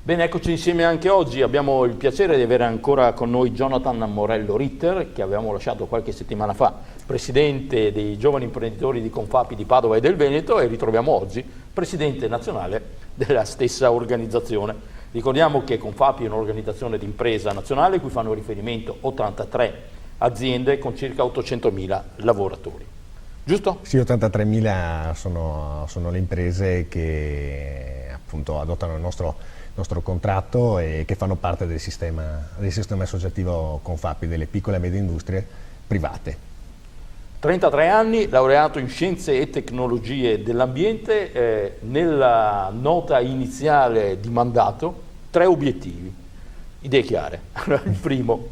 Bene, eccoci insieme anche oggi. Abbiamo il piacere di avere ancora con noi Jonathan Morello Ritter, che avevamo lasciato qualche settimana fa, presidente dei giovani imprenditori di Confapi di Padova e del Veneto, e ritroviamo oggi presidente nazionale della stessa organizzazione. Ricordiamo che Confapi è un'organizzazione di impresa nazionale cui fanno riferimento 83 aziende con circa 800.000 lavoratori. Giusto? Sì, 83.000 sono le imprese che appunto adottano il nostro contratto e che fanno parte del sistema associativo Confapi, delle piccole e medie industrie private. 33 anni, laureato in Scienze e Tecnologie dell'Ambiente, nella nota iniziale di mandato 3 obiettivi, idee chiare. Il primo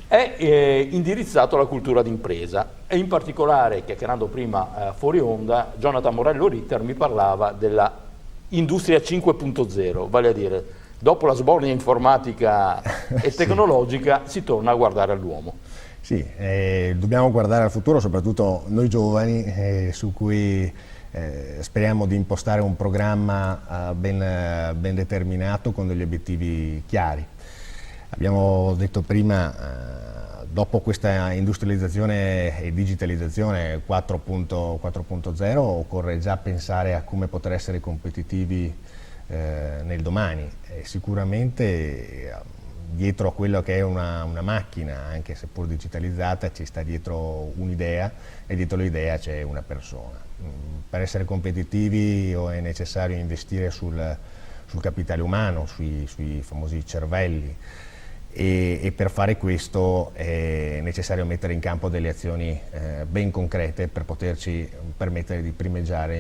è indirizzato alla cultura d'impresa e in particolare, chiacchierando prima fuori onda, Jonathan Morello Ritter mi parlava della Industria 5.0, vale a dire, dopo la sbornia informatica e tecnologica si torna a guardare all'uomo. Sì, dobbiamo guardare al futuro, soprattutto noi giovani, su cui speriamo di impostare un programma ben determinato con degli obiettivi chiari. Abbiamo detto prima, dopo questa industrializzazione e digitalizzazione 4.0 occorre già pensare a come poter essere competitivi nel domani. Sicuramente dietro a quello che è una macchina, anche seppur digitalizzata, ci sta dietro un'idea e dietro l'idea c'è una persona. Per essere competitivi è necessario investire sul capitale umano, sui famosi cervelli. E per fare questo è necessario mettere in campo delle azioni ben concrete per poterci permettere di primeggiare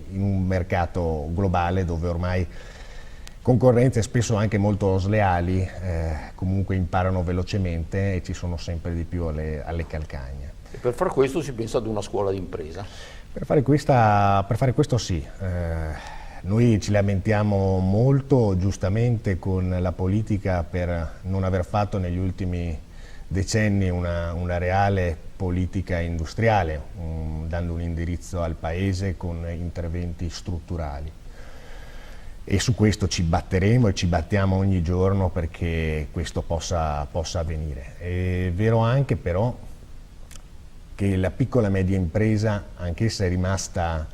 in un mercato globale dove ormai concorrenze spesso anche molto sleali comunque imparano velocemente e ci sono sempre di più alle calcagna. E per far questo si pensa ad una scuola d'impresa? Per fare questo sì. Noi ci lamentiamo molto, giustamente, con la politica per non aver fatto negli ultimi decenni una reale politica industriale, dando un indirizzo al Paese con interventi strutturali. E su questo ci batteremo e ci battiamo ogni giorno perché questo possa avvenire. È vero anche però che la piccola e media impresa, anch'essa è rimasta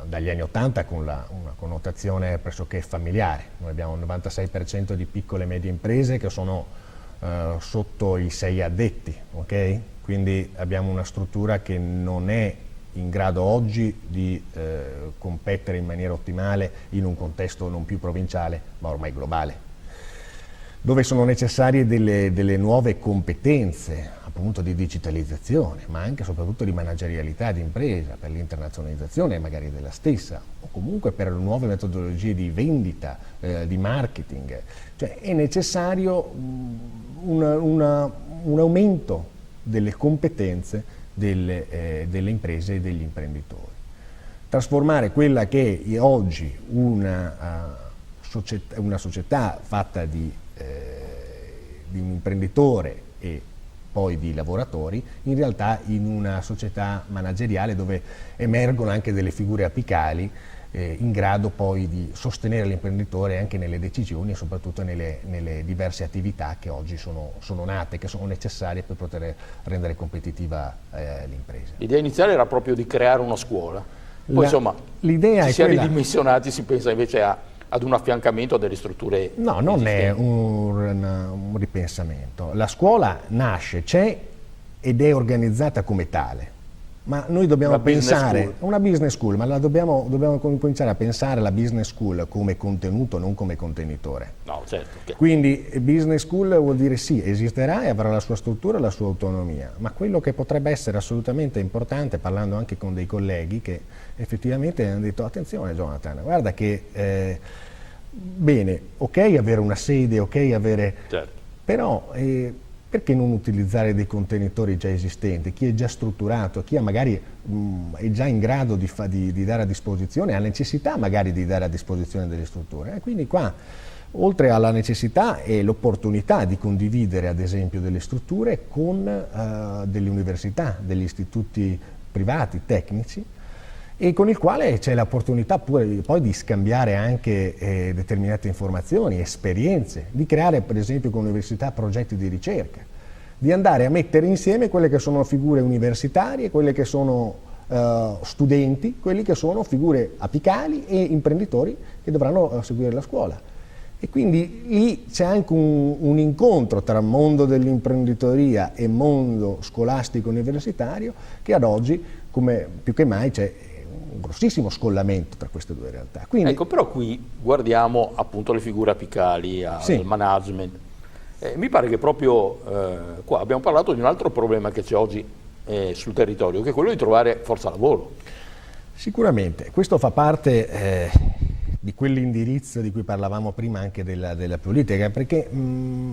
dagli anni 80 con una connotazione pressoché familiare. Noi abbiamo un 96% di piccole e medie imprese che sono sotto i 6 addetti, ok? Quindi abbiamo una struttura che non è in grado oggi di competere in maniera ottimale in un contesto non più provinciale ma ormai globale, dove sono necessarie delle nuove competenze appunto di digitalizzazione, ma anche e soprattutto di managerialità di impresa, per l'internazionalizzazione magari della stessa, o comunque per nuove metodologie di vendita, di marketing. Cioè è necessario un aumento delle competenze delle imprese e degli imprenditori. Trasformare quella che è oggi una società fatta di un imprenditore e poi di lavoratori, in realtà in una società manageriale dove emergono anche delle figure apicali in grado poi di sostenere l'imprenditore anche nelle decisioni e soprattutto nelle diverse attività che oggi sono nate, che sono necessarie per poter rendere competitiva l'impresa. L'idea iniziale era proprio di creare una scuola, poi insomma ci si è ridimensionati, si pensa invece ad un affiancamento a delle strutture No, non è un ripensamento. La scuola nasce, c'è ed è organizzata come tale, ma noi dobbiamo pensare una business school, ma dobbiamo cominciare a pensare alla business school come contenuto, non come contenitore. No, certo. Okay. Quindi business school vuol dire sì, esisterà e avrà la sua struttura e la sua autonomia, ma quello che potrebbe essere assolutamente importante, parlando anche con dei colleghi che effettivamente hanno detto attenzione Jonathan, guarda che bene, ok avere una sede, ok avere, certo. Però perché non utilizzare dei contenitori già esistenti, chi è già strutturato, chi magari è già in grado di dare a disposizione, ha necessità magari di dare a disposizione delle strutture. Quindi qua, oltre alla necessità e l'opportunità di condividere ad esempio delle strutture con delle università, degli istituti privati, tecnici, e con il quale c'è l'opportunità poi di scambiare anche determinate informazioni, esperienze, di creare per esempio con l'università progetti di ricerca, di andare a mettere insieme quelle che sono figure universitarie, quelle che sono studenti, quelli che sono figure apicali e imprenditori che dovranno seguire la scuola. E quindi lì c'è anche un incontro tra mondo dell'imprenditoria e mondo scolastico universitario che ad oggi, come più che mai, c'è un grossissimo scollamento tra queste due realtà. Quindi, ecco, però qui guardiamo appunto le figure apicali, al management. Mi pare che proprio qua abbiamo parlato di un altro problema che c'è oggi sul territorio, che è quello di trovare forza lavoro. Sicuramente, questo fa parte di quell'indirizzo di cui parlavamo prima anche della politica, perché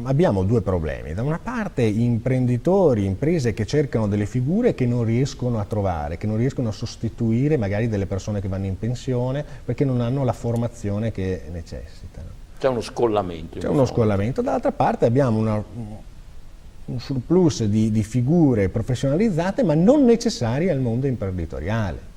abbiamo due problemi. Da una parte imprenditori, imprese che cercano delle figure che non riescono a trovare, che non riescono a sostituire magari delle persone che vanno in pensione perché non hanno la formazione che necessitano. C'è uno scollamento. C'è uno scollamento. Dall'altra parte abbiamo un surplus di figure professionalizzate ma non necessarie al mondo imprenditoriale.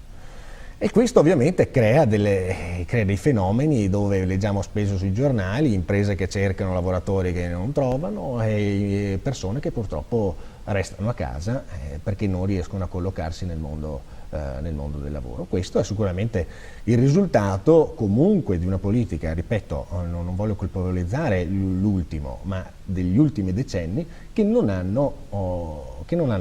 E questo ovviamente crea dei fenomeni dove leggiamo spesso sui giornali imprese che cercano lavoratori che non trovano e persone che purtroppo restano a casa perché non riescono a collocarsi nel mondo del lavoro. Questo è sicuramente il risultato comunque di una politica, ripeto, non voglio colpevolizzare l'ultimo, ma degli ultimi decenni che non hanno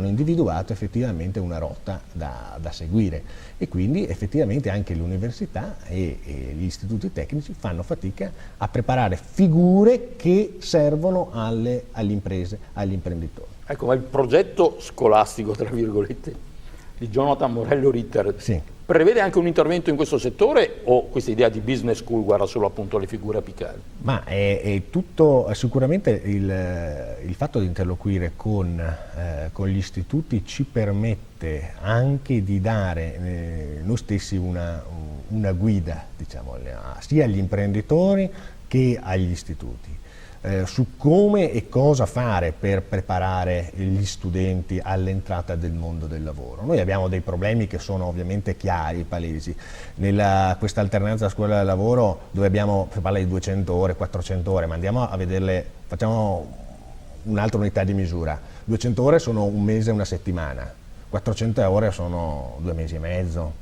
individuato effettivamente una rotta da seguire e quindi effettivamente anche le università e gli istituti tecnici fanno fatica a preparare figure che servono alle imprese, agli imprenditori. Ecco, ma il progetto scolastico, tra virgolette, di Jonathan Morello Ritter prevede anche un intervento in questo settore o questa idea di business school guarda solo appunto alle figure apicali? Ma è tutto, sicuramente il fatto di interloquire con gli istituti ci permette anche di dare noi stessi una guida, diciamo, sia agli imprenditori che agli istituti. Su come e cosa fare per preparare gli studenti all'entrata del mondo del lavoro. Noi abbiamo dei problemi che sono ovviamente chiari, palesi. Questa alternanza scuola-lavoro dove si parla di 200 ore, 400 ore, ma andiamo a vederle, facciamo un'altra unità di misura. 200 ore sono un mese e una settimana, 400 ore sono 2 mesi e mezzo.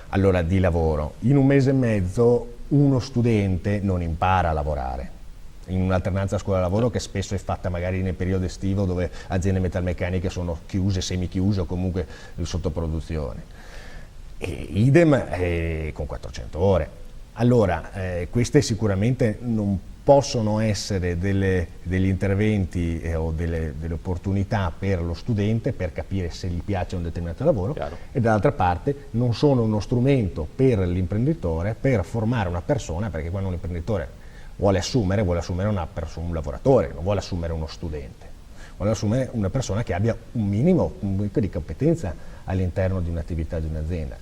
Allora, di lavoro. In un mese e mezzo uno studente non impara a lavorare. In un'alternanza scuola-lavoro che spesso è fatta magari nel periodo estivo dove aziende metalmeccaniche sono chiuse, semi-chiuse o comunque in sottoproduzione. E idem con 400 ore. Allora, queste sicuramente non possono essere degli interventi o delle opportunità per lo studente per capire se gli piace un determinato lavoro. Chiaro. E dall'altra parte non sono uno strumento per l'imprenditore per formare una persona, perché quando un imprenditore vuole assumere un lavoratore, non vuole assumere uno studente, vuole assumere una persona che abbia un minimo comunque di competenza all'interno di un'attività di un'azienda.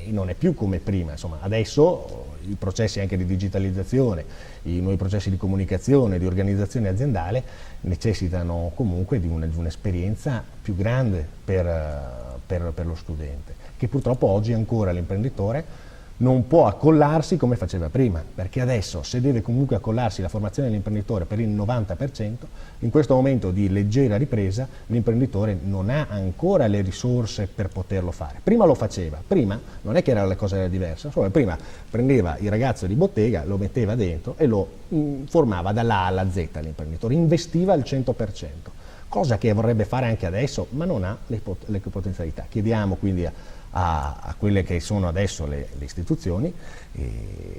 Non è più come prima, insomma, adesso i processi anche di digitalizzazione, i nuovi processi di comunicazione, di organizzazione aziendale necessitano comunque di un'esperienza più grande per lo studente, che purtroppo oggi ancora l'imprenditore non può accollarsi come faceva prima, perché adesso se deve comunque accollarsi la formazione dell'imprenditore per il 90%, in questo momento di leggera ripresa l'imprenditore non ha ancora le risorse per poterlo fare. Prima lo faceva, prima non è che la cosa era diversa, solo prima prendeva il ragazzo di bottega, lo metteva dentro e lo formava dalla A alla Z l'imprenditore, investiva al 100%, cosa che vorrebbe fare anche adesso, ma non ha le potenzialità. Chiediamo quindi a quelle che sono adesso le istituzioni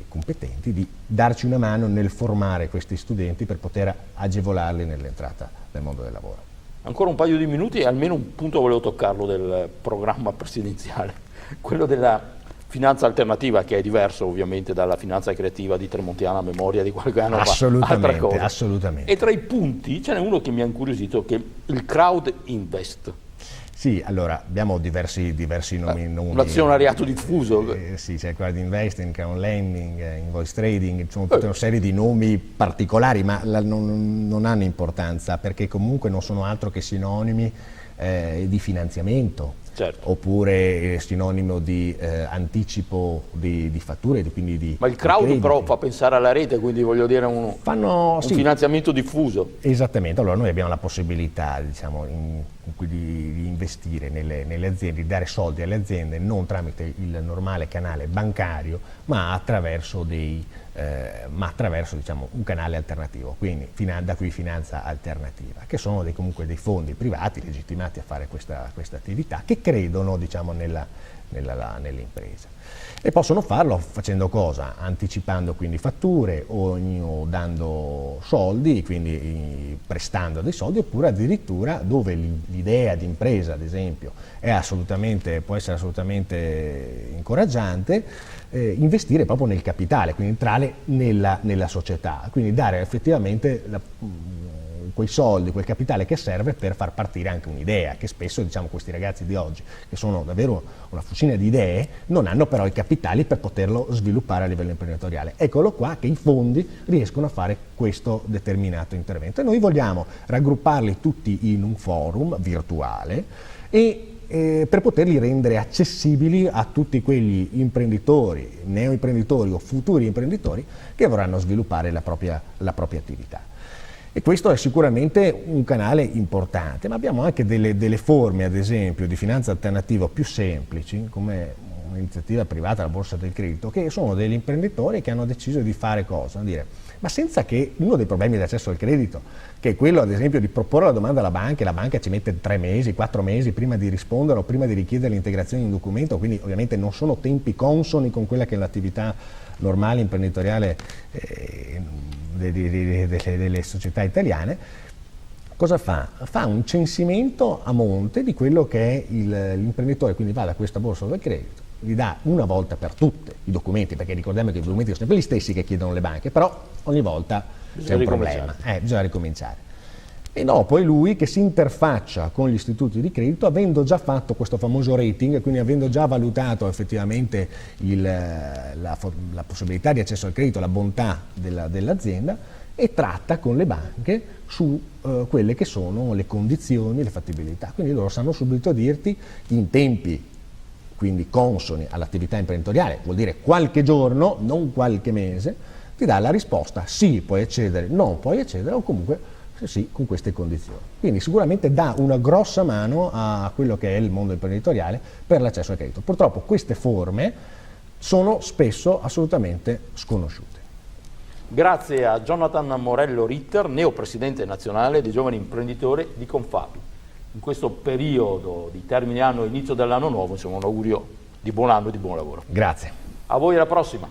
competenti di darci una mano nel formare questi studenti per poter agevolarli nell'entrata nel mondo del lavoro. Ancora un paio di minuti e almeno un punto volevo toccarlo del programma presidenziale, quello della finanza alternativa, che è diverso ovviamente dalla finanza creativa di Tremontiana, memoria di qualche anno fa. Assolutamente. E tra i punti ce n'è uno che mi ha incuriosito, che è il crowd invest. Sì, allora abbiamo diversi nomi. Un azionariato diffuso. Sì, c'è crowd investing, crowd lending, invoice trading, sono tutta una serie di nomi particolari, ma non hanno importanza perché comunque non sono altro che sinonimi di finanziamento. Certo. Oppure sinonimo di anticipo di fatture, Ma il crowd crediti. però fa pensare alla rete, quindi voglio dire un Sì, finanziamento diffuso. esattamente. Allora noi abbiamo la possibilità, diciamo, di investire nelle aziende, di dare soldi alle aziende non tramite il normale canale bancario, ma attraverso diciamo, un canale alternativo, quindi da qui finanza alternativa, che sono comunque dei fondi privati legittimati a fare questa attività, che credono, diciamo, nell'impresa. E possono farlo facendo cosa? Anticipando quindi fatture o dando soldi, quindi prestando dei soldi, oppure addirittura dove l'idea di impresa, ad esempio, può essere assolutamente incoraggiante, investire proprio nel capitale, quindi entrare nella società, quindi dare effettivamente quei soldi, quel capitale che serve per far partire anche un'idea, che spesso, diciamo, questi ragazzi di oggi, che sono davvero una fucina di idee, non hanno però i capitali per poterlo sviluppare a livello imprenditoriale. Eccolo qua che i fondi riescono a fare questo determinato intervento e noi vogliamo raggrupparli tutti in un forum virtuale per poterli rendere accessibili a tutti quegli imprenditori, neoimprenditori o futuri imprenditori che vorranno sviluppare la propria attività. E questo è sicuramente un canale importante, ma abbiamo anche delle forme, ad esempio, di finanza alternativa più semplici, come un'iniziativa privata, la Borsa del Credito, che sono degli imprenditori che hanno deciso di fare cosa? Ma senza che uno dei problemi di accesso al credito, che è quello ad esempio di proporre la domanda alla banca, e la banca ci mette 3 mesi, 4 mesi prima di rispondere o prima di richiedere l'integrazione di un documento, quindi ovviamente non sono tempi consoni con quella che è l'attività normale imprenditoriale delle società italiane. Cosa fa? Fa un censimento a monte di quello che è l'imprenditore, quindi va da questa borsa del credito, gli dà una volta per tutte i documenti, perché ricordiamo che i documenti sono sempre gli stessi che chiedono le banche, però ogni volta c'è un problema, bisogna ricominciare. E dopo è lui che si interfaccia con gli istituti di credito, avendo già fatto questo famoso rating, quindi avendo già valutato effettivamente la possibilità di accesso al credito, la bontà dell'azienda, e tratta con le banche su quelle che sono le condizioni, le fattibilità. Quindi loro sanno subito dirti in tempi quindi consoni all'attività imprenditoriale, vuol dire qualche giorno, non qualche mese, ti dà la risposta: sì, puoi accedere, non puoi accedere, o comunque sì, con queste condizioni. Quindi sicuramente dà una grossa mano a quello che è il mondo imprenditoriale per l'accesso al credito. Purtroppo queste forme sono spesso assolutamente sconosciute. Grazie a Jonathan Morello Ritter, neopresidente nazionale dei giovani imprenditori di Confapi. In questo periodo di termine anno e inizio dell'anno nuovo, insomma, un augurio di buon anno e di buon lavoro. Grazie. A voi, alla prossima.